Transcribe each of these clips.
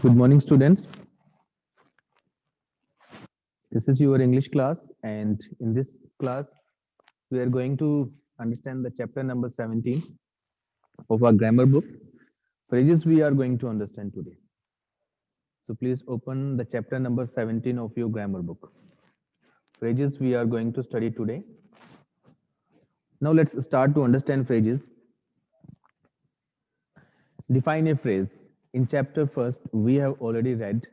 Good morning, students. This is your English class, and in this class, we are going to understand the chapter number 17 of our grammar book. Phrases we are going to understand today. So please open the chapter number 17 of your grammar book. Phrases we are going to study today. Now let's start to understand phrases. Define a phrase. In chapter first, we have already read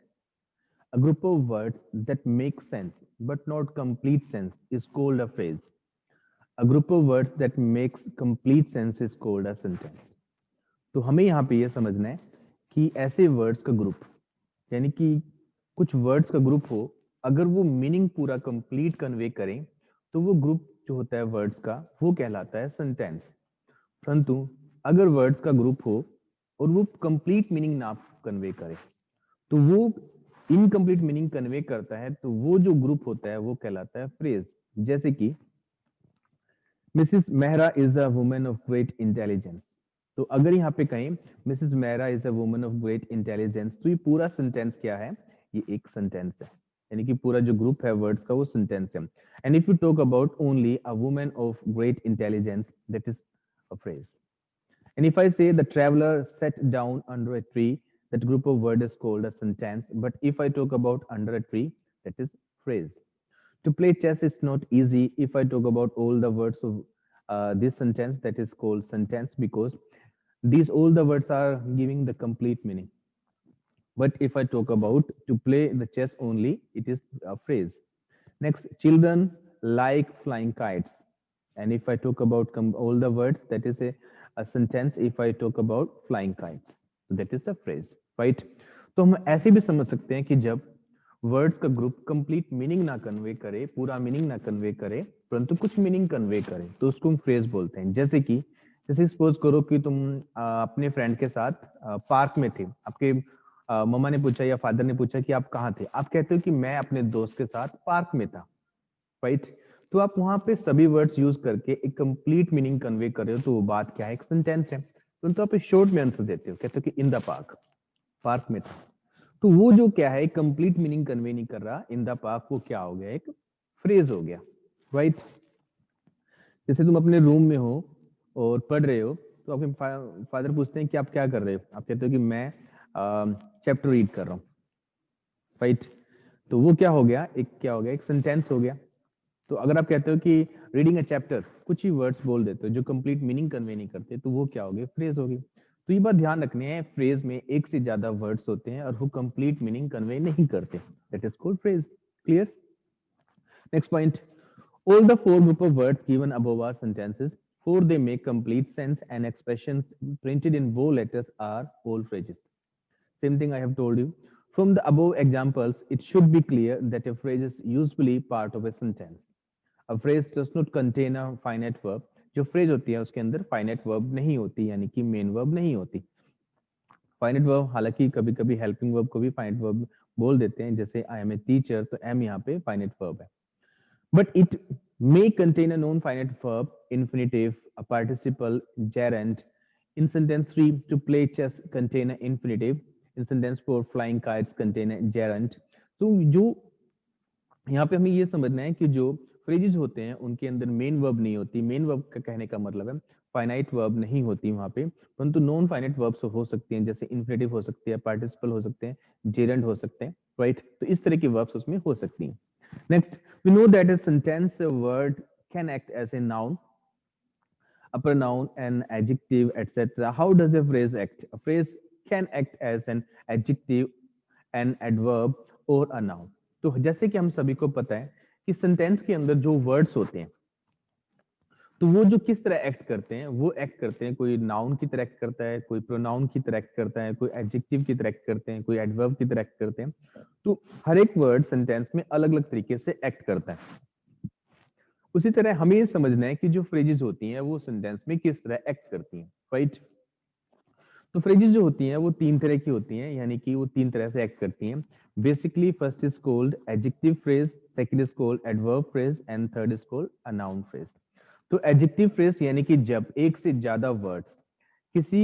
a group of words that make sense but not complete sense is called a phrase. A group of words that makes complete sense is called a sentence. तो हमें यहाँ पे ये समझना है कि ऐसे words का ग्रुप यानी कि कुछ वर्ड्स का ग्रुप हो, अगर वो मीनिंग पूरा कंप्लीट कन्वे करें तो वो ग्रुप जो होता है वर्ड्स का वो कहलाता है सेंटेंस। परंतु अगर वर्ड्स का ग्रुप हो और वो कंप्लीट मीनिंग ना कन्वे करे तो वो इनकम्प्लीट मीनिंग कन्वे करता है, तो वो जो ग्रुप होता है वो कहलाता है फ्रेज। जैसे कि Mrs Mehra is a woman of great intelligence. तो अगर यहाँ पे कहें Mrs Mehra is a woman of great intelligence, तो ये पूरा सेंटेंस क्या है? ये एक सेंटेंस है, यानी कि पूरा जो ग्रुप है वर्ड्स का वो सेंटेंस है। And if you talk about only a woman of great intelligence, that is a phrase. And if I say the traveler sat down under a tree, that group of words is called a sentence. But if I talk about under a tree, that is phrase. To play chess is not easy. If I talk about all the words of this sentence, that is called sentence because these all the words are giving the complete meaning. But if I talk about to play the chess only, it is a phrase. Next, children like flying kites. And if I talk about all the words, that is a sentence. If I talk about flying kites, so that is a phrase, right? तो हम ऐसे भी समझ सकते हैं कि जब words का ग्रुप कंप्लीट मीनिंग ना कन्वे करे, पूरा मीनिंग ना कन्वे करे, परंतु कुछ मीनिंग कन्वे करे, तो उसको हम फ्रेज बोलते हैं। जैसे सपोज करो कि तुम अपने फ्रेंड के साथ पार्क में थे, आपके मम्मा ने पूछा या फादर ने पूछा कि आप कहाँ थे, आप कहते हो कि मैं अपने दोस्त के साथ पार्क में था, राइट? तो आप वहां पे सभी वर्ड्स यूज करके एक कंप्लीट मीनिंग कन्वे कर रहे हो, तो वो बात क्या है? एक सेंटेंस है। तो आप शॉर्ट में आंसर देते हो, कहते हो कि इन द पार्क, पार्क में था। तो वो जो क्या है, कंप्लीट मीनिंग कन्वे नहीं कर रहा, इन द पार्क, वो क्या हो गया? एक फ्रेज हो गया, राइट? जैसे तुम अपने रूम में हो और पढ़ रहे हो, तो आपके फादर पूछते हैं कि आप क्या कर रहे हो, आप कहते हो कि मैं चैप्टर रीड कर रहा हूँ, राइट? तो वो क्या हो गया? एक सेंटेंस हो गया। तो अगर आप कहते हो कि रीडिंग अ चैप्टर, कुछ ही वर्ड्स बोल देते हो जो कंप्लीट मीनिंग कन्वे नहीं करते, तो वो क्या होगी? फ्रेज होगी। तो ये बात ध्यान रखनी है, फ्रेज में एक से ज्यादा वर्ड्स होते हैं और वो कंप्लीट मीनिंग कन्वे नहीं करते, that is called phrase. Clear? Next point, all the four group of words given above are sentences, for they make complete sense, and expressions printed in bold letters are all phrases. Same thing I have told you. From the above examples, it should be clear that a phrase is usually part of a sentence. A phrase does not contain a finite verb. जो phrase होती है उसके अंदर finite verb नहीं होती, यानी कि main verb नहीं होती। finite verb हालांकि कभी कभी helping verb को भी finite verb बोल देते हैं, जैसे I am a teacher, तो am यहाँ पे finite verb है। But it may contain a non-finite verb, infinitive, a participle, gerund. In sentence 3, to play chess contain an infinitive. In sentence 4, flying kites contain a gerund. तो जो यहाँ पे हमें ये समझना है कि जो फ्रेजेस होते हैं उनके अंदर मेन वर्ब नहीं होती। मेन वर्ब का कहने का मतलब है फाइनाइट वर्ब नहीं होती वहां पे, परंतु नॉन फाइनाइट वर्ब्स हो सकती हैं, जैसे इन्फिनेटिव हो सकती है, पार्टिसिपल हो सकते हैं, जेरेंड हो सकते हैं, राइट? तो इस तरह की वर्ब्स उसमें हो सकती हैं। Next, we know that a sentence a word can act as a noun, a pronoun, an adjective, etc. How does a phrase act? A phrase can act as an adjective, an adverb or a noun. तो जैसे कि हम सभी को पता है कि sentence के अंदर जो वर्ड्स होते हैं, तो वो जो किस तरह एक्ट करते हैं, वो एक्ट करते हैं, कोई नाउन की तरह एक्ट करता है, कोई प्रोनाउन की तरह एक्ट करता है, कोई एडजेक्टिव की तरह एक्ट करते हैं, कोई एडवर्ब की तरह एक्ट करते हैं। तो हर एक वर्ड सेंटेंस में अलग अलग तरीके से एक्ट करता है। उसी तरह हमें ये समझना है कि जो फ्रेजेस होती हैं वो सेंटेंस में किस तरह एक्ट करती हैं, राइट? तो फ्रेजेस जो होती हैं वो तीन तरह की होती हैं, यानी कि वो तीन तरह से एक्ट करती हैं। Basically first is called adjective phrase, second is called adverb phrase and third is called a noun phrase. तो एडजेक्टिव फ्रेज यानी कि जब एक से ज्यादा वर्ड्स किसी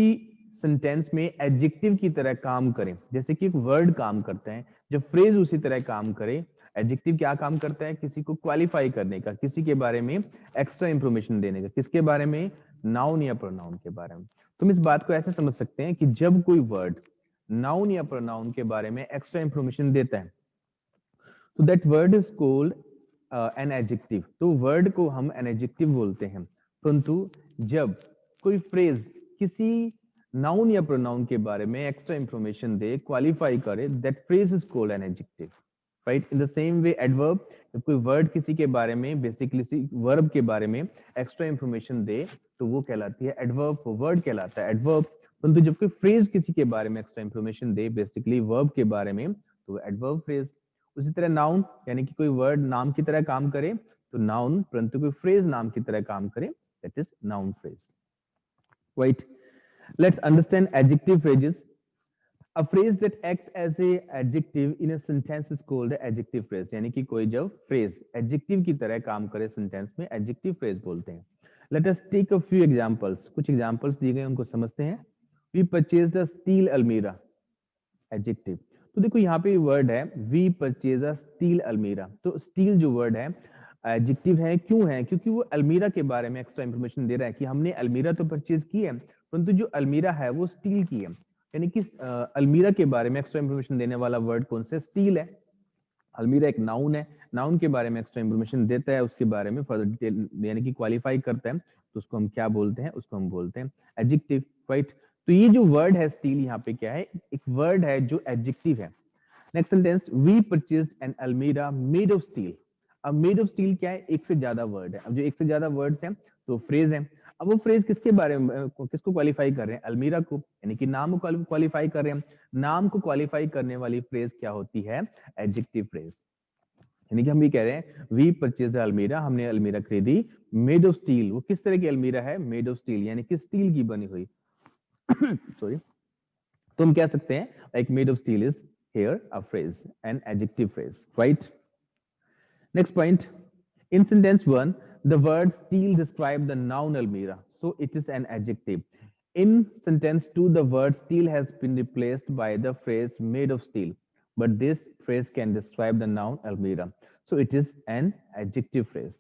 सेंटेंस में एडजेक्टिव की तरह काम करें, जैसे कि एक वर्ड काम करता है, जब फ्रेज उसी तरह काम करे। एडजेक्टिव क्या काम करता है? किसी को क्वालिफाई करने का, किसी के बारे में एक्स्ट्रा इंफॉर्मेशन देने का। किसके बारे में? नाउन या प्रोनाउन के बारे में। तुम इस बात को ऐसे समझ सकते हैं कि जब कोई वर्ड नाउन या प्रोनाउन के बारे में एक्स्ट्रा इंफॉर्मेशन देता है तो that word is called an adjective. तो वर्ड को हम एन एडजेक्टिव बोलते हैं। परंतु जब कोई फ्रेज किसी नाउन या प्रोनाउन के बारे में एक्स्ट्रा इंफॉर्मेशन दे, क्वालिफाई करे, that phrase is called an adjective. Right? In the same way adverb, जब कोई वर्ड किसी के बारे में, बेसिकली वर्ब के बारे में एक्स्ट्रा इंफॉर्मेशन दे तो वो कहलाती है एडवर्ब, वो वर्ड कहलाता है एडवर्ब। परंतु जब कोई फ्रेज किसी के बारे में एक्स्ट्रा इंफॉर्मेशन दे, बेसिकली वर्ब के बारे में, तो वो एडवर्ब फ्रेज। उसी तरह नाउन, यानी कि कोई वर्ड नाम की तरह काम करे तो नाउन, परंतु कोई फ्रेज नाम की तरह काम करे, that is noun phrase. Right? Let's understand adjective phrases. A phrase that acts as a adjective in a sentence is called a adjective phrase। यानी कि कोई जब phrase adjective की तरह काम करे sentence में, adjective phrase बोलते हैं। Let us take a few examples। कुछ examples दिए गए उनको समझते हैं। We purchased a steel almirah, adjective। तो देखो यहाँ पे वर्ड है we purchased a steel almirah। तो steel जो वर्ड है एडजेक्टिव है। क्यों है? क्योंकि वो अलमीरा के बारे में एक्स्ट्रा इंफॉर्मेशन दे रहा है कि हमने अलमीरा तो परचेज की है, परंतु जो अलमीरा है वो स्टील की है। यानी कि अलमीरा के बारे में एक्स्ट्रा इंफॉर्मेशन देने वाला वर्ड कौन सा? स्टील है। अलमीरा एक नाउन है, नाउन के बारे में एक्स्ट्रा इंफॉर्मेशन देता है, उसके बारे में फर्दर डिटेल यानी कि क्वालिफाई करता है, तो उसको हम क्या बोलते हैं? उसको हम बोलते हैं एडजेक्टिव। राइट? तो ये जो वर्ड है स्टील, यहाँ पे क्या है? एक वर्ड है जो एडजेक्टिव है। Next sentence, we purchased an almirah made of steel. अब मेड ऑफ स्टील क्या है? एक से ज्यादा वर्ड है। अब जो एक से ज्यादा वर्ड्स हैं तो फ्रेज है। अब वो फ्रेज किसके बारे में, किसको क्वालिफाई कर रहे हैं? अलमीरा को, यानी कि नाम को क्वालिफाई कर रहे हैं। नाम को क्वालिफाई करने वाली फ्रेज क्या होती है? Adjective phrase. यानी कि हम ये कह रहे हैं वी परचेज अलमीरा, हमने अलमीरा खरीदी, मेड ऑफ स्टील। वो किस तरह की अलमीरा है? मेड ऑफ स्टील, यानी कि स्टील की बनी हुई। सॉरी। तो हम कह सकते हैं like made of steel is here a phrase, an adjective phrase. Right? Next point. In sentence 1, the word steel describe the noun almirah, so it is an adjective. In sentence 2, the word steel has been replaced by the phrase made of steel, but this phrase can describe the noun almirah, so it is an adjective phrase.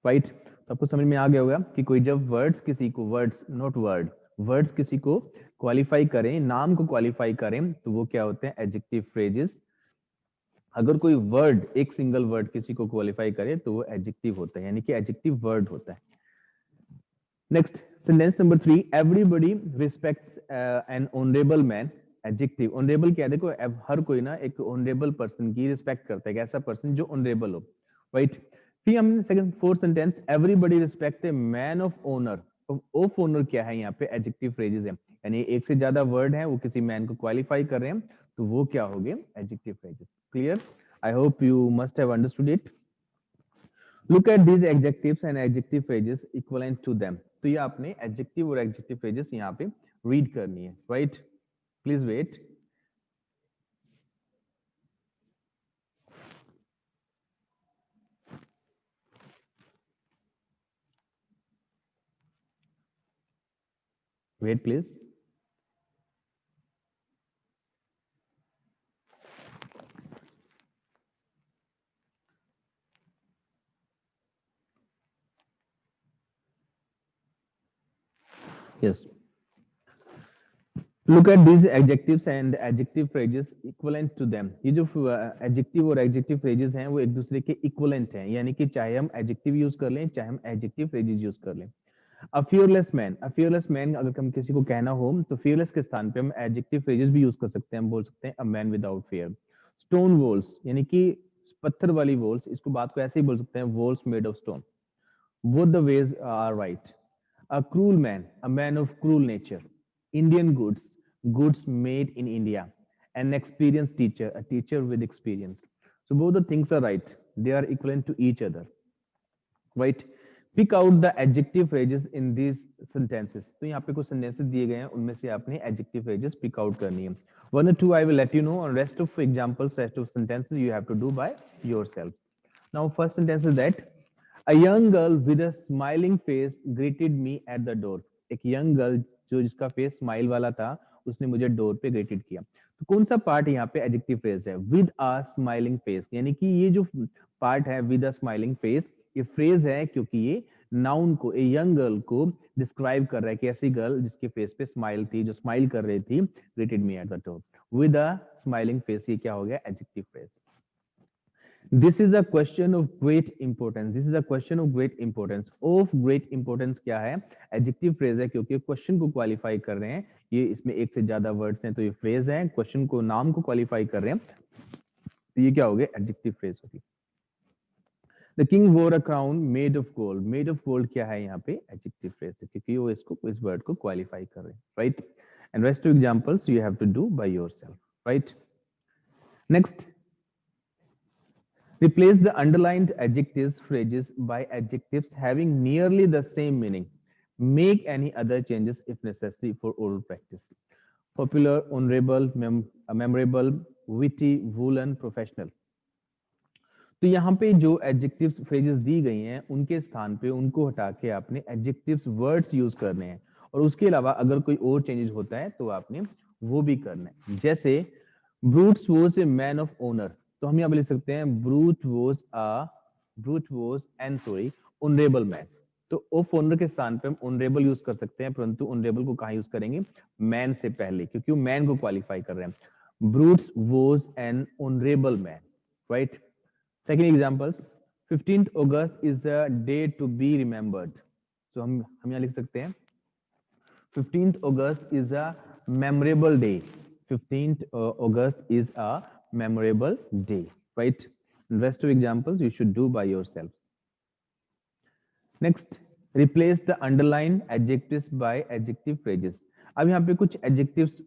Right? तो आपको समझ में आ गया होगा कि कोई जब words किसी को, वर्ड्स नॉट वर्ड, वर्ड्स किसी को क्वालिफाई करें, नाम को क्वालिफाई करें, तो वो क्या होते हैं? Adjective phrases. अगर कोई वर्ड, एक सिंगल वर्ड किसी को क्वालिफाई करे तो वो एडजेक्टिव होता है, यानी कि एडजेक्टिव वर्ड होता है। Next, sentence number 3, everybody respects N honourable man. Adjective. Honourable क्या है? देखो हर कोई ना एक ऑनरेबल पर्सन की रिस्पेक्ट करता है, एक ऐसा पर्सन जो ऑनरेबल हो। राइट? फिर हम second fourth sentence, everybody respect a man of honour. Of honour क्या है? यहाँ पे एडजेक्टिव फ्रेजेस है, यानी एक से ज्यादा वर्ड है, वो किसी मैन को क्वालिफाई कर रहे हैं, तो वो क्या हो गए? Adjective phrases. Clear? I hope you must have understood it. Look at these adjectives and adjective phrases equivalent to them। तो ये आपने adjective और adjective phrases यहाँ पे read करनी है। Right? Please wait. Wait please. Yes. Look at these adjectives and adjective phrases equivalent to them। ये जो adjective और adjective phrases हैं वो एक दूसरे के equivalent हैं, यानी कि चाहे हम adjective यूज कर लें, चाहे हम adjective phrases यूज कर लें। अ फियरलेस मैन, अ फियरलेस मैन अगर हम किसी को कहना हो तो फियरलेस के स्थान पे हम एडजेक्टिव फ्रेजेस भी यूज कर सकते हैं। हम बोल सकते हैं a man without fear. Stone walls, यानी कि पत्थर वाली वॉल्स, इसको बात को ऐसे ही बोल सकते हैं walls made of stone. Both the ways are right. A cruel man, a man of cruel nature. Indian goods, goods made in India. An experienced teacher, a teacher with experience. So both the things are right. They are equivalent to each other. Right? Pick out the adjective phrases in these sentences। तो यहाँ पे कुछ sentences दिए गए हैं, उनमें से आपने adjective phrases pick out करनी है। One or two I will let you know, and rest of examples, rest of sentences you have to do by yourselves। Now first sentence is that a young girl with a smiling face greeted me at the door। एक young girl जो जिसका face smile वाला था उसने मुझे door पे grated किया। तो कौन सा पार्ट यहाँ पे एडजेक्टिव फ्रेज है? विद अ स्माइलिंग फेस, यानी कि ये जो पार्ट है विद अ स्माइलिंग फेस, ये फ्रेज है क्योंकि ये नाउन को, ए यंग गर्ल को डिस्क्राइब कर रहा है कि ऐसी गर्ल जिसके फेस पे स्माइल थी, जो स्माइल कर रही थी, greeted me at the top. With a smiling face, ये क्या हो गया? Adjective phrase. This is a question of great importance, this is a question of great importance. Of great importance क्या है? एडजेक्टिव फ्रेज है क्योंकि क्वेश्चन को qualify कर रहे हैं। ये इसमें एक से ज्यादा वर्ड्स हैं तो ये फ्रेज है, क्वेश्चन को, नाम को क्वालिफाई कर रहे हैं, तो ये क्या हो गया? एडजेक्टिव फ्रेज होगी। द किंग वोर a crown made of gold, made of gold क्या है यहाँ पे? एडजेक्टिव फ्रेज है क्योंकि वो इसको, इस वर्ड को क्वालिफाई कर रहे हैं, right? And rest of examples you have to do by yourself, right? Next, replace the underlined adjectives phrases by adjectives having nearly the same meaning. Make any other changes if necessary for oral practice. Popular, honorable, memorable, witty, woolen, professional. तो यहाँ पे जो adjectives phrases दी गई हैं उनके स्थान पे उनको हटा के आपने एडजेक्टिव्स वर्ड्स यूज करने हैं, और उसके अलावा अगर कोई और चेंजेस होता है तो आपने वो भी करना है। जैसे Brutus was a man of honour, तो हम यहाँ पे लिख सकते हैं Brute was an sorry honourable man. तो ऑफ ऑनर के स्थान पे हम ऑनरेबल यूज कर सकते हैं, परंतु ऑनरेबल को कहाँ यूज करेंगे? मैन से पहले, क्योंकि वो मैन को क्वालिफाई कर रहे हैं। Brutus was an honourable man, right? Second examples, 15th August is a day to be remembered. So हम यहाँ लिख सकते हैं 15th August is a memorable day. 15th August is a memorable day, right? And rest of examples you should do by yourselves. Next, replace the underlined adjectives by adjective phrases. अब यहाँ पे कुछ adjectives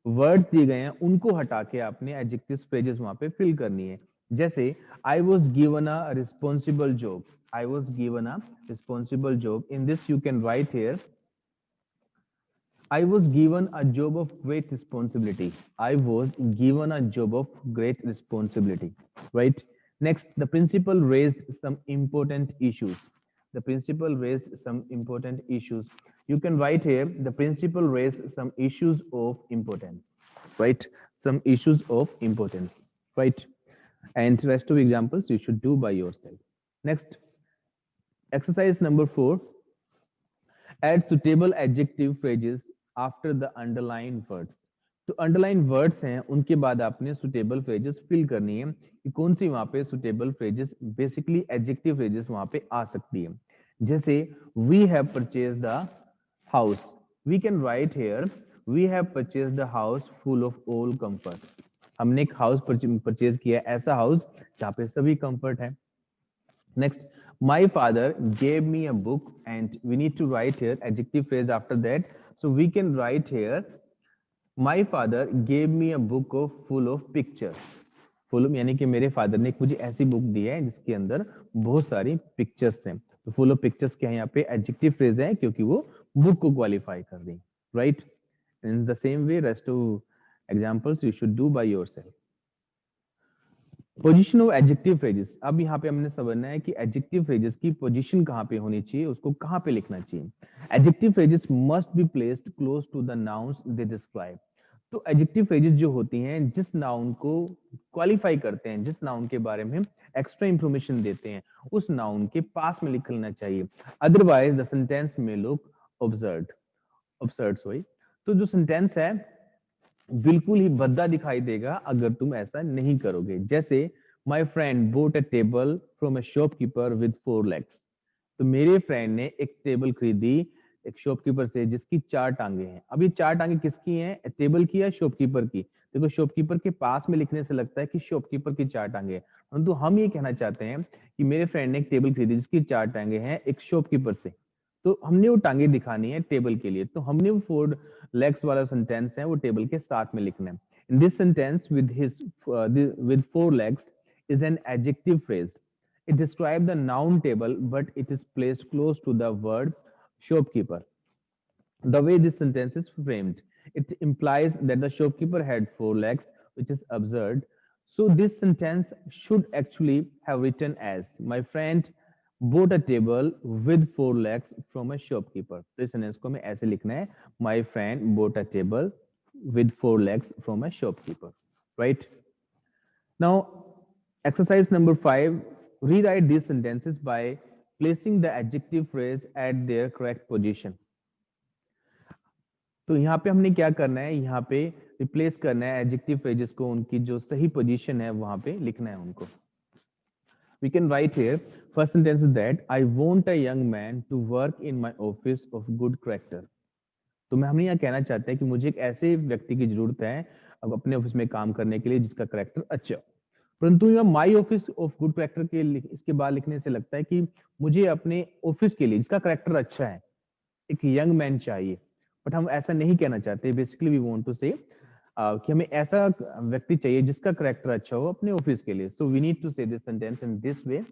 words दिए गए हैं, उनको हटा के आपने एडजेक्टिव फ्रेजेस वहां पे फिल करनी है। जैसे I was given a responsible job, I was given a responsible job. In this you can write here I was given a job of great responsibility. I was given a job of great responsibility. Right? Next, the principal raised some important issues. The principal raised some important issues. You can write here, the principal raised some issues of importance. Right? Some issues of importance. Right? And rest of examples you should do by yourself. Next, exercise number 4. Add suitable adjective phrases after the underlined words. तो underline words हैं उनके बाद आपने suitable phrases fill करनी है कि कौन सी वहां पे suitable phrases, basically adjective phrases वहां पे आ सकती है। जैसे we have purchase the house, we can write here we have purchase the house full of all comfort. हमने एक हाउस परचेज किया, ऐसा हाउस जहाँ पे सभी कंफर्ट है। Next, my father gave me a book, and we need to write here adjective phrase after that. So we can write here, my father gave me a book of full of pictures. Full यानी कि मेरे father ने एक मुझे ऐसी book दी है जिसके अंदर बहुत सारी पिक्चर्स हैं। तो फुल ऑफ पिक्चर्स क्या है? यहाँ पे एडजेक्टिव फ्रेज है क्योंकि वो बुक को क्वालिफाई कर रही है, right? In the same way rest of examples you should do by yourself. Position of adjective phrases, अब यहाँ पे हमने समझना है कि एडजेक्टिव फ्रेजेस की पोजीशन कहाँ पे होनी चाहिए, उसको कहाँ पे लिखना चाहिए। Adjective phrases must be placed close to the nouns they describe. तो एडजेक्टिव फ्रेजेस जो होती हैं जिस नाउन को क्वालिफाई करते हैं, जिस नाउन के बारे में एक्स्ट्रा इंफॉर्मेशन देते हैं, उस नाउन के पास में लिख लेना चाहिए। अदरवाइज द सेंटेंस में लुक ऑब्सर्ड, ऑब्सर्ड सॉरी। तो जो सेंटेंस है बिल्कुल ही भद्दा दिखाई देगा अगर तुम ऐसा नहीं करोगे। जैसे my friend boat a table from a shopkeeper with 4 legs। तो मेरे फ्रेंड ने एक टेबल खरीदी एक शॉपकीपर से जिसकी 4 टांगे हैं। अब ये 4 टांगे किसकी हैं? टेबल की या शॉपकीपर की? देखो शॉपकीपर के पास में लिखने से लगता है कि शॉपकीपर की 4 टांगे हैं, परंतु हम ये कहना चाहते हैं कि मेरे फ्रेंड ने एक टेबल खरीदी जिसकी 4 टांगे हैं एक शॉपकीपर से। तो हमने वो टांगे दिखानी है टेबल के लिए, तो हमने वो 4 legs वाला सेंटेंस है वो टेबल के साथ में लिखना है। In this sentence with 4 legs is an adjective phrase. It describes the noun table, but it is placed close to the word shopkeeper. The way this sentence is framed, it implies that the shopkeeper had 4 legs, which is absurd. So this sentence should actually have written as, my friend bought a table with 4 legs from a shopkeeper. तो इस sentence को हमें ऐसे लिखना है, my friend bought a table with 4 legs from a shopkeeper. Right? Now, exercise number 5, rewrite these sentences by placing the adjective phrase at their correct position. तो यहाँ पे हमने क्या करना है, यहाँ पे रिप्लेस करना है एडजेक्टिव फ्रेजेस को, उनकी जो सही पोजीशन है वहां पे लिखना है उनको. We can write here, first sentence is that I want a young man to work in my office of good character. तो मैं हमने यहाँ कहना चाहते हैं कि मुझे एक ऐसे व्यक्ति की जरूरत है अब अपने ऑफिस में काम करने के लिए जिसका करेक्टर अच्छा हो. परंतु यहाँ my office of good character के इसके बाद लिखने से लगता है कि मुझे अपने ऑफिस के लिए जिसका करेक्टर अच्छा है एक यंग मैन चाहिए. बट हम ऐसा नहीं कहना चाहते. बेसिकली वी वांट टू से कि हमें ऐसा व्यक्ति चाहिए जिसका करेक्टर अच्छा हो अपने ऑफिस के लिए. सो वी नीड टू से this sentence in this way,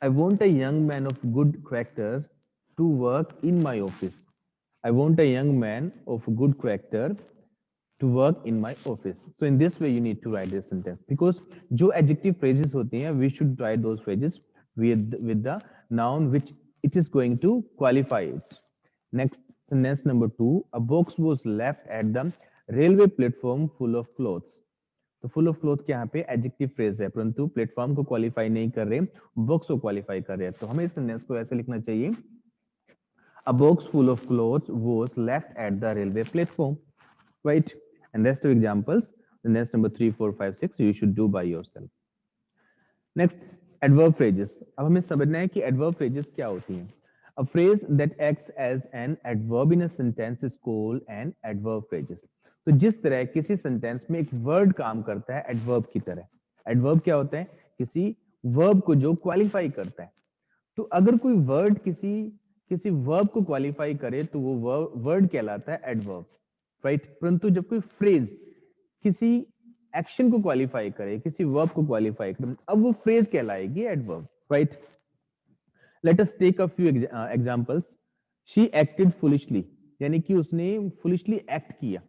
I want a young man of good character to work in my office. I want a young man of good character to work in my office. So in this way you need to write this sentence, because जो adjective phrases होती हैं we should write those phrases with the noun which it is going to qualify it. Next sentence number 2, a box was left at the railway platform full of clothes. तो full of cloth के यहाँ पे adjective phrase है, परंतु platform को qualify नहीं कर रहे, बॉक्स को क्वालिफाई कर रहे हैं. तो हमें इस सेंटेंस को ऐसे लिखना चाहिए, a box full of clothes was left at the railway platform. Right? And rest of examples, the next number 3, 4, 5, 6, you should do by yourself. Next, adverb phrases. अब हमें समझना है कि adverb phrases क्या होती हैं. A phrase that acts as an adverb in a sentence is called an adverb phrases. तो जिस तरह किसी सेंटेंस में एक वर्ड काम करता है एडवर्ब की तरह. एडवर्ब क्या होता है? किसी वर्ब को जो क्वालिफाई करता है. तो अगर कोई वर्ड किसी किसी वर्ब को क्वालिफाई करे तो वो वर्ड कहलाता है एडवर्ब. राइट? परंतु जब कोई फ्रेज किसी एक्शन को क्वालिफाई करे, किसी वर्ब को क्वालिफाई करे, अब वो फ्रेज कहलाएगी adverb. Right? Let us take a few examples. She acted foolishly, यानी कि उसने फुलिशली एक्ट किया.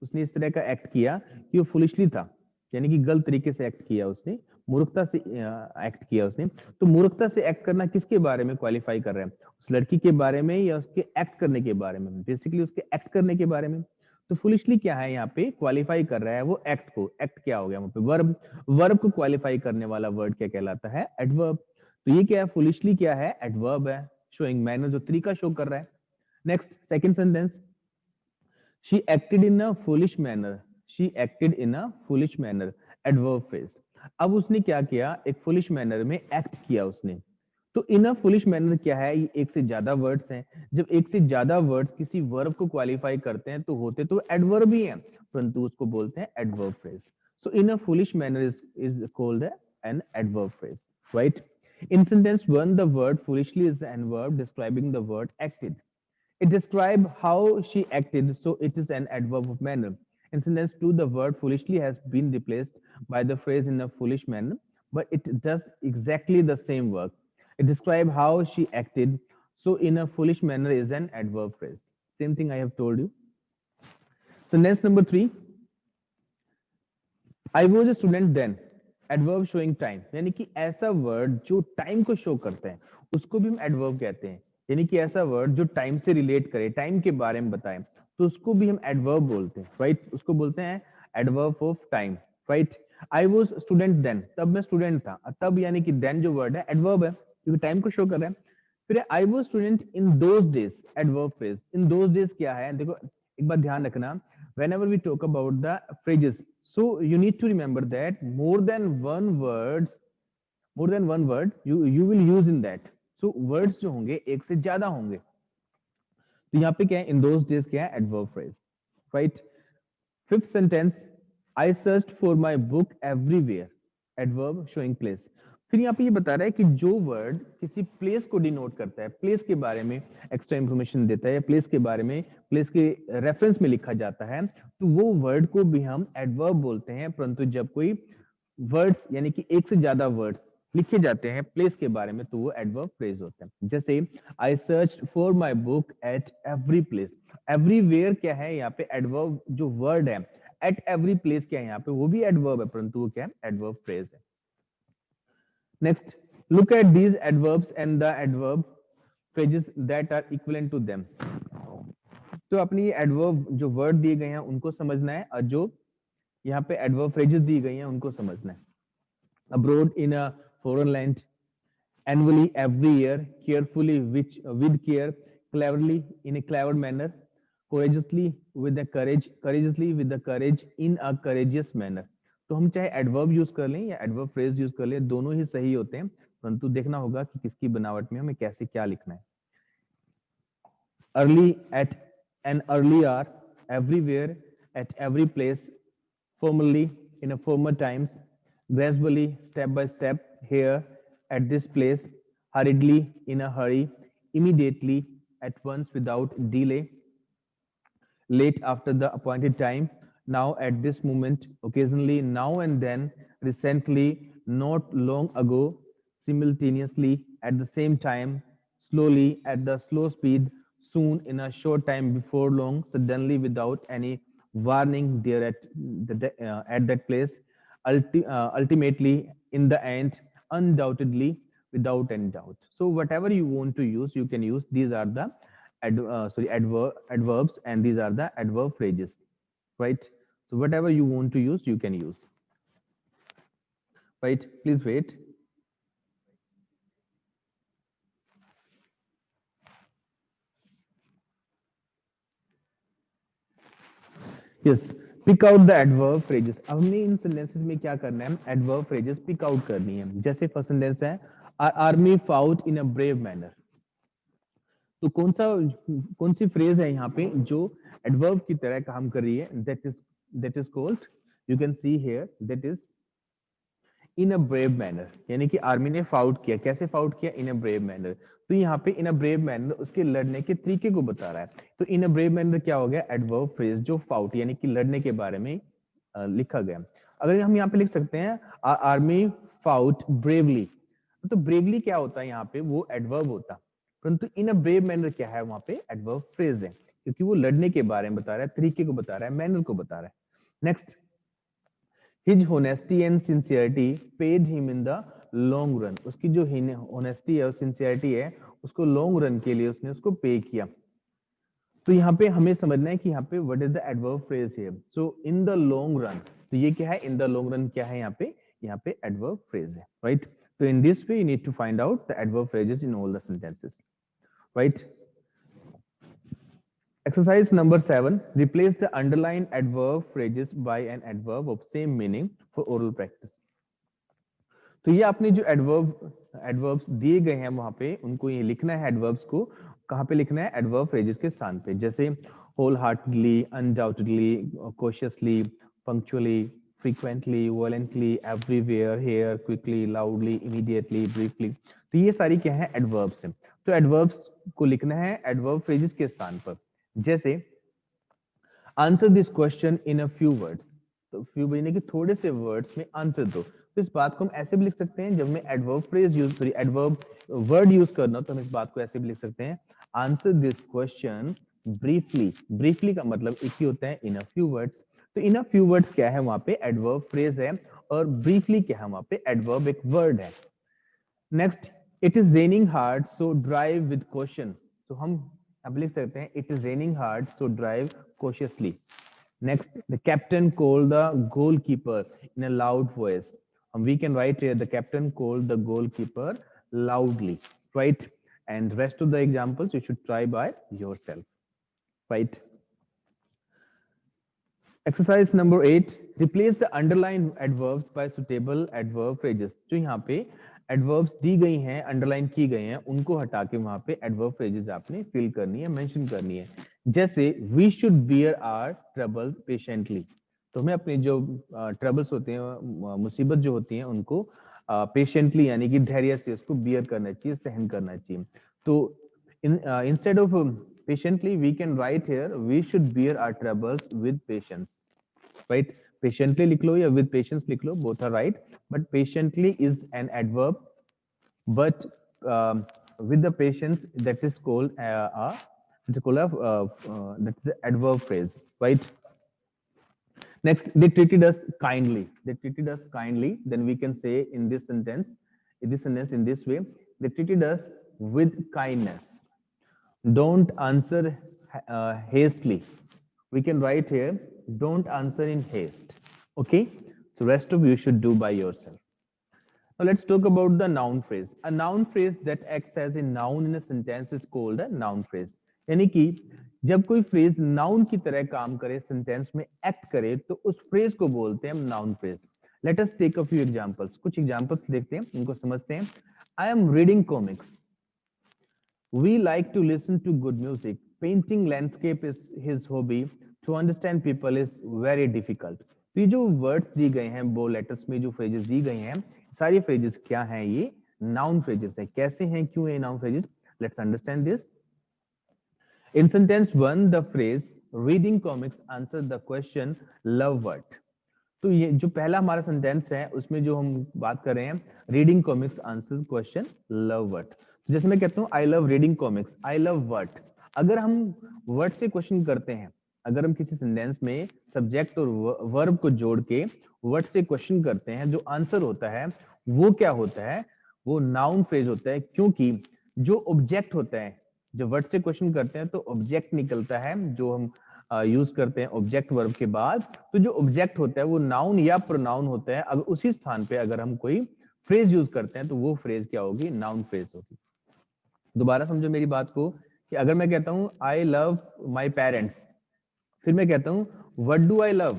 उसने इस तरह का एक्ट किया कि वो फुलिशली था, यानी कि गलत तरीके से एक्ट किया उसने, मूर्खता से एक्ट किया उसने. तो मूर्खता से एक्ट करना किसके बारे में क्वालिफाई कर रहे हैं? उस लड़की के बारे में या उसके एक्ट करने के बारे में? बेसिकली उसके एक्ट करने के बारे में. तो फुलिशली क्या है यहाँ पे? क्वालिफाई कर रहा है वो एक्ट को. एक्ट क्या हो गया वहां पे? वर्ब. वर्ब को क्वालिफाई करने वाला वर्ड क्या कहलाता है? एडवर्ब. तो ये क्या है? फुलिशली क्या है? एडवर्ब है, शोइंग मैनर, जो तरीका शो कर रहा है. Next, second sentence, she acted in a foolish manner. She acted in a foolish manner. Adverb phrase. अब उसने क्या किया? एक foolish manner में एक्ट किया उसने. तो इन अ foolish manner क्या है? ये एक से ज्यादा वर्ड्स हैं. जब एक से ज्यादा वर्ड्स किसी वर्ब को क्वालिफाई करते हैं तो होते तो एडवर्ब ही हैं, परंतु उसको बोलते हैं adverb phrase. So in a foolish manner is called an adverb phrase. Right? In sentence 1, the word foolishly is an adverb describing the word acted. It describes how she acted, so it is an adverb of manner. In sentence 2, the word foolishly has been replaced by the phrase in a foolish manner, but it does exactly the same work. It describes how she acted, so in a foolish manner is an adverb phrase. Same thing I have told you. Sentence number 3, I was a student then. Adverb showing time, यानी कि ऐसा word जो time को show करता है उसको भी हम एडवर्ब कहते हैं. यानी कि ऐसा वर्ड जो टाइम से रिलेट करे, टाइम के बारे में बताए, तो उसको भी हम एडवर्ब बोलते हैं. राइट? उसको बोलते हैं adverb of time. Right? I was student then, तब मैं स्टूडेंट था. तब यानी कि देन जो वर्ड है एडवर्ब है क्योंकि टाइम को शो कर रहा है. फिर आई was student in those days, adverb phrase. In those days क्या है? देखो एक बात ध्यान रखना, whenever we talk about the phrases, so you need to remember that more than one word you will use in that. So words जो होंगे एक से ज्यादा होंगे. तो यहाँ पे क्या है? इन दोज डेज क्या है? Adverb phrase. Right? Fifth sentence, I search for my book everywhere. Adverb showing place. फिर यहाँ पे ये बता रहा है कि जो वर्ड किसी प्लेस को डिनोट करता है, प्लेस के बारे में एक्स्ट्रा इंफॉर्मेशन देता है, या प्लेस के बारे में, प्लेस के रेफरेंस में लिखा जाता है, तो वो वर्ड को भी हम एडवर्ब बोलते हैं. परंतु जब कोई वर्ड्स यानी कि एक से ज्यादा वर्ड्स लिखे जाते हैं प्लेस के बारे में तो वो एडवर्ब फ्रेज होता है. जैसे I search for my book at every place. Everywhere क्या है? यहाँ पे एडवर्ब जो वर्ड है. एट एवरी प्लेस क्या है? यहाँ पे वो भी एडवर्ब है, परंतु वो क्या है? एडवर्ब फ्रेज है. Next, Look at these adverbs and the adverb phrases that are equivalent to them. तो अपनी एडवर्ब जो वर्ड दिए गए हैं उनको समझना है और जो यहाँ पे एडवर्ब फ्रेजेस दी गई हैं उनको समझना है. Abroad in a foreign land, annually every year, carefully with care, cleverly in a clever manner, courageously with the courageously with the courage in a courageous manner. तो हम चाहे एडवर्ब यूज कर लें या एडवर्ब फ्रेज यूज कर लें, दोनों ही सही होते हैं, परंतु देखना होगा कि किसकी बनावट में हमें कैसे क्या लिखना है. Early at an early hour, everywhere, at every place, formally, in a former times, gradually, step by step, here, at this place, hurriedly, in a hurry, immediately, at once, without delay, late after the appointed time, now at this moment, occasionally, now and then, recently, not long ago, simultaneously, at the same time, slowly, at the slow speed, soon, in a short time, before long, suddenly, without any warning, there at that place, ultimately, in the end, undoubtedly, without any doubt. So, whatever you want to use, you can use. These are the adverbs, and these are the adverb phrases, right? So whatever you want to use, you can use, right? Please wait. Yes, pick out the adverb phrases. अब हमें इन sentences में क्या करना है, adverb phrases pick out करनी है. जैसे first sentence है, our army fought in a brave manner. तो कौन सी फ्रेज है यहाँ पे जो एडवर्ब की तरह काम कर रही है, that is called, you can see here, that is in a brave manner. यानी कि आर्मी ने फाउट किया. कैसे फाउट किया? इन अ ब्रेव मैनर. तो यहाँ पे इन अ ब्रेव मैनर उसके लड़ने के तरीके को बता रहा है. तो इन अ ब्रेव मैनर क्या हो गया? एडवर्ब फ्रेज जो फाउट यानी कि लड़ने के बारे में लिखा गया. अगर हम यहाँ पे लिख सकते हैं आर्मी फाउट ब्रेवली, तो ब्रेवली क्या होता है? यहाँ पे वो एडवर्ब होता, परंतु इन अ ब्रेव मैनर क्या है? वहां पे एडवर्ब फ्रेज है, क्योंकि वो लड़ने के बारे में बता रहा है, तरीके को बता रहा है, मैनर को बता रहा है. Next, His honesty and sincerity paid him in the long run. उसकी जो honesty है और sincerity है, उसको long run के लिए उसने उसको पे किया. तो यहाँ पे हमें समझना है कि यहाँ पे what is the adverb phrase here. So in the long run, तो ये क्या है? In the long run क्या है यहाँ पे? यहाँ पे adverb phrase है, right? So in this way you need to find out the adverb phrases in all the sentences, right? Exercise number 7. Replace the underlined adverb phrases by an adverb of same meaning for oral practice. तो ये आपने जो adverbs दिए गए हैं वहां पे उनको ये लिखना है. एडवर्ब्स को कहाँ पे लिखना है? एडवर्ब फ्रेजेस के स्थान पे. जैसे whole heartedly, undoubtedly, cautiously, punctually, frequently, valiantly, everywhere, here, quickly, loudly, immediately, briefly. तो ये सारी क्या है? एडवर्ब्स हैं. तो एडवर्ब्स को लिखना है एडवर्ब फ्रेजेस के स्थान पर. जैसे answer this question in a few words. तो फ्यू यानी कि थोड़े से वर्ड्स में आंसर दो. तो इस बात को हम ऐसे भी लिख सकते हैं, जब मैं adverb phrase use sorry adverb word use करना, तो हम इस बात को ऐसे भी लिख सकते हैं, answer this question briefly. Briefly का मतलब एक ही होता है इन अ फ्यू वर्ड्स. तो इन अ फ्यू वर्ड्स क्या है? वहां पे एडवर्ब फ्रेज है, और ब्रीफली क्या है? वहां पे एडवर्ब एक वर्ड है. Next, it is raining hard so drive with caution. तो हम अब लिख सकते हैं it is raining hard so drive cautiously. Next, the captain called the goalkeeper in a loud voice. We can write here the captain called the goalkeeper loudly, right? And rest of the examples you should try by yourself, right? Exercise number 8. Replace the underlined adverbs by suitable adverb phrases. जो यहाँ पे adverbs दी गई हैं, underline की गई हैं, उनको हटा के वहां पे adverb phrases आपने fill करनी है, mention करनी है. जैसे we should bear our troubles patiently. तो हमें अपने जो troubles होते हैं, मुसीबत जो होती हैं, उनको patiently यानी कि धैर्य से उसको bear करना चाहिए, सहन करना चाहिए. तो instead of patiently, we can write here we should bear our troubles with patience, right? Patiently लिख लो या with patience लिख लो, both are right, but patiently is an adverb, but with the patience, that is called that's the adverb phrase, right? Next, they treated us kindly. They treated us kindly. Then we can say in this sentence, this sentence in this way. They treated us with kindness. Don't answer hastily. We can write here, don't answer in haste. Okay? So rest of you should do by yourself. Now let's talk about the noun phrase. A noun phrase that acts as a noun in a sentence is called a noun phrase. यानी कि जब कोई phrase noun की तरह काम करे, sentence में act करे, तो उस फ्रेज को बोलते हैं noun phrase. Let us take a few examples. कुछ एग्जांपल्स देखते हैं, उनको समझते हैं. I am reading comics. We like to listen to good music. Painting landscape is his hobby. To understand people is very difficult. तो ये जो words दी गए हैं, वो लेटर्स में जो फ्रेजेस दी गई हैं, सारी फ्रेजेस क्या हैं? ये नाउन फ्रेजेस हैं. कैसे हैं, क्यों ये noun phrases? Let's understand this. In sentence 1, the phrase reading comics answer the question love what. तो ये जो पहला हमारा सेंटेंस है, उसमें जो हम बात कर रहे हैं, reading comics answer question love what. जैसे मैं कहता हूँ I love reading comics, I love what. अगर हम वर्ड से क्वेश्चन करते हैं, अगर हम किसी सेंटेंस में सब्जेक्ट और वर्ब को जोड़ के वर्ड से क्वेश्चन करते हैं, जो आंसर होता है वो क्या होता है? वो नाउन फ्रेज होता है. क्योंकि जो ऑब्जेक्ट होता है, जब वर्ड से क्वेश्चन करते हैं तो ऑब्जेक्ट निकलता है, जो हम यूज करते हैं ऑब्जेक्ट वर्ब के बाद. तो जो ऑब्जेक्ट होता है वो नाउन या प्रोनाउन होता है. अगर उसी स्थान पे अगर हम कोई फ्रेज यूज करते हैं तो वो फ्रेज क्या होगी? नाउन फ्रेज होगी. दोबारा समझो मेरी बात को, कि अगर मैं कहता हूं आई लव माई पेरेंट्स, फिर मैं कहता हूं व्हाट डू आई लव,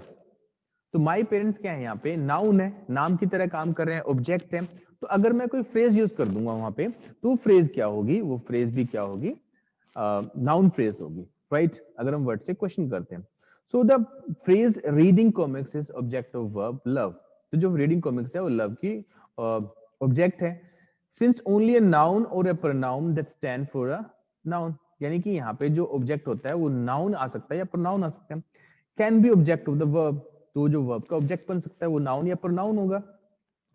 तो माई पेरेंट्स क्या है? यहाँ पे नाउन है, नाम की तरह काम कर रहे हैं, ऑब्जेक्ट है. तो अगर मैं कोई फ्रेज यूज कर दूंगा वहां पे, तो फ्रेज क्या होगी? वो फ्रेज भी क्या होगी? नाउन फ्रेज होगी. राइट? अगर हम वर्ड से क्वेश्चन करते हैं. So the phrase reading comics is object of verb love. तो जो रीडिंग कॉमिक्स है वो लव की ऑब्जेक्ट है. सिंस ओनली अ नाउन और a pronoun that stand for a noun, यानी कि यहाँ पे जो ऑब्जेक्ट होता है वो नाउन आ सकता है या प्रोनाउन आ सकता है. Can be object of the verb, तो जो वर्ब का ऑब्जेक्ट बन सकता है वो नाउन या प्रोनाउन होगा.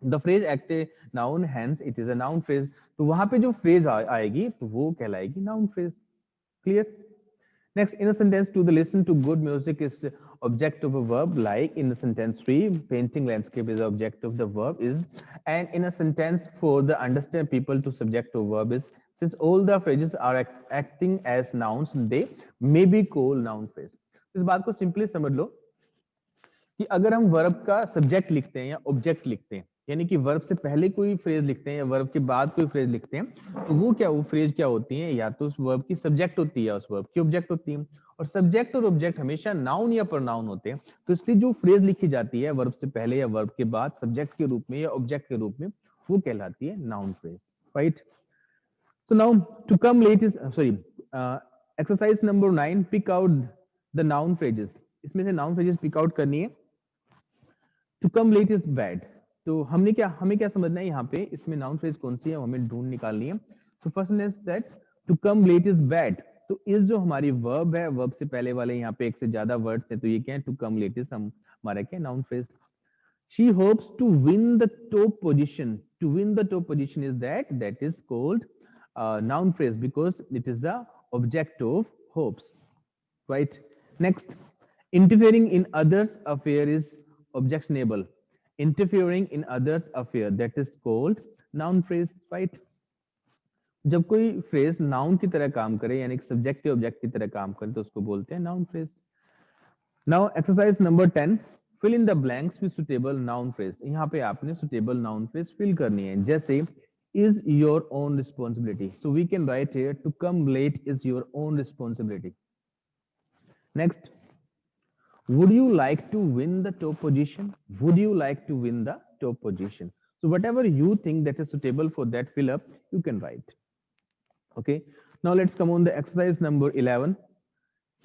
The phrase act a noun, hence it is a noun phrase. तो वहां पे जो फ्रेज आएगी तो वो कहलाएगी noun phrase. Clear? Next, in a sentence, to the listen to good music is object of a verb, like in the sentence 3, painting landscape is object of the verb is, and in a sentence 4, the understand people to subject of verb is. Since all the phrases are acting as nouns, they may be called noun phrase. इस बात को simply समझ लो कि अगर हम verb का subject लिखते हैं या ऑब्जेक्ट लिखते हैं, यानी कि वर्ब से पहले कोई फ्रेज लिखते हैं या वर्ब के बाद कोई फ्रेज लिखते हैं, तो वो फ्रेज क्या होती है? या तो उस वर्ब की सब्जेक्ट होती है या उस वर्ब की ऑब्जेक्ट होती है. और सब्जेक्ट और ऑब्जेक्ट हमेशा नाउन या प्रोनाउन होते हैं. तो इसलिए जो फ्रेज लिखी जाती है वर्ब से पहले या वर्ब के बाद सब्जेक्ट के रूप में या ऑब्जेक्ट के रूप में, वो कहलाती है noun phrase. Right? So now to come late is sorry. Exercise number 9. Pick out the noun phrases. इसमें से noun phrases pick out करनी है. To come late is bad. तो हमें क्या समझना है यहाँ पे? इसमें नाउन फ्रेज कौन सी है हमें ढूंढ निकालनी है. तो first is that to come late is bad. तो इस जो हमारी वर्ब है, वर्ब से पहले वाले यहाँ पे एक से ज्यादा वर्ड्स है, तो ये क्या है? टू कम लेट इज हमारा क्या noun phrase. She hopes to win the top position. To win the top position is that is called noun phrase because it is the object of hopes. Right? Next, interfering in others' affair is objectionable. Interfering in others' affair, that is called noun phrase. Right? जब कोई phrase noun की तरह काम करे, यानी कि subject या object की तरह काम करे, तो उसको बोलते हैं noun phrase. Now exercise number 10. Fill in the blanks with suitable noun phrase. यहाँ पे आपने सुटेबल नाउन फ्रेज फिल करनी है. जैसे is your own responsibility. So we can write here to come late is your own responsibility. Next, would you like to win the top position? Would you like to win the top position? So whatever you think that is suitable for that fill up, you can write. Okay. Now let's come on the exercise number 11.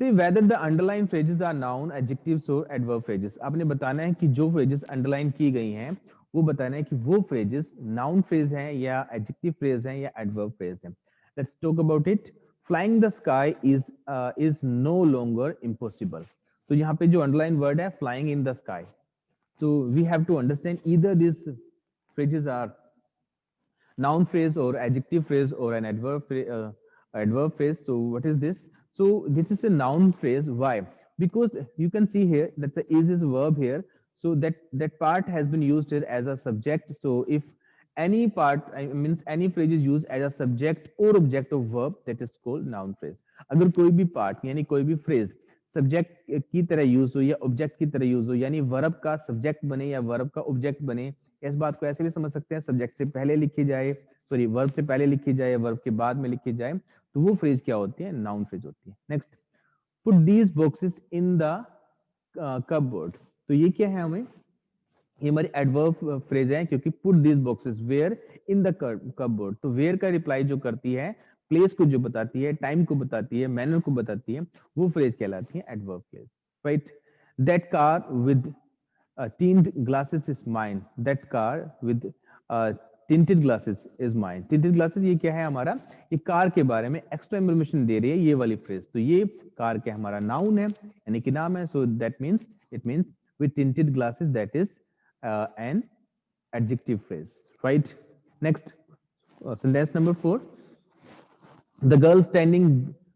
See whether the underlined phrases are noun, adjectives or adverb phrases. आपने बताना है कि जो phrases underline की गई हैं, वो बताना है कि वो phrases noun phrase हैं या adjective phrase हैं या adverb phrase हैं. Let's talk about it. Flying the sky is no longer impossible. तो यहाँ पे जो underline word है flying in the sky. So we have to understand either these phrases are noun phrase or adjective phrase or an adverb phrase. So what is this? So this is a noun phrase. Why? Because you can see here that the is a verb here. So that part has been used here as a subject. So if any part means any phrase is used as a subject or object of verb that is called noun phrase. अगर कोई भी part यानी कोई भी phrase subject की तरह use हो या ऑब्जेक्ट की तरह यूज हो यानी वर्ब का सब्जेक्ट बने या वर्ब का ऑब्जेक्ट बने, इस बात को ऐसे भी समझ सकते हैं सब्जेक्ट से पहले लिखी जाए, सॉरी वर्ब से पहले लिखी जाए, वर्ब के बाद में लिखी जाए, तो वो फ्रेज क्या होती है, नाउन फ्रेज होती है। Next, put these boxes in the cupboard. तो ये क्या है, हमें ये हमारी एडवर्ब फ्रेज है क्योंकि put this boxes where in the cupboard. तो वेयर का रिप्लाई जो करती है, प्लेस को जो बताती है, टाइम को बताती है, मैनर को बताती है, वो फ्रेज कहलाती है adverb phrase, right. That car with tint glasses is mine, that car with tinted glasses is mine. Tinted glasses ये क्या है हमारा, ये कार के बारे में एक्स्ट्रा इंफॉर्मेशन दे रही है ये वाली फ्रेज। तो ये कार क्या हमारा नाउन है यानी कि नाम है, so that means it means with tinted glasses, that is an adjective phrase, right? Next, sentence number 4. The girl standing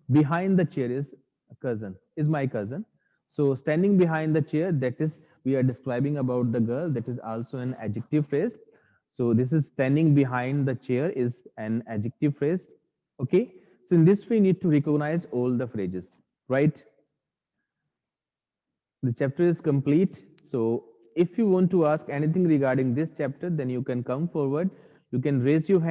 behind the chair is cousin, is my cousin. So standing behind the chair, that is, we are describing about the girl, that is also an adjective phrase. So this is standing behind the chair is an adjective phrase. Okay. So in this way, you need to recognize all the phrases, right? The chapter is complete. So if you want to ask anything regarding this chapter, then you can come forward. You can raise your hand.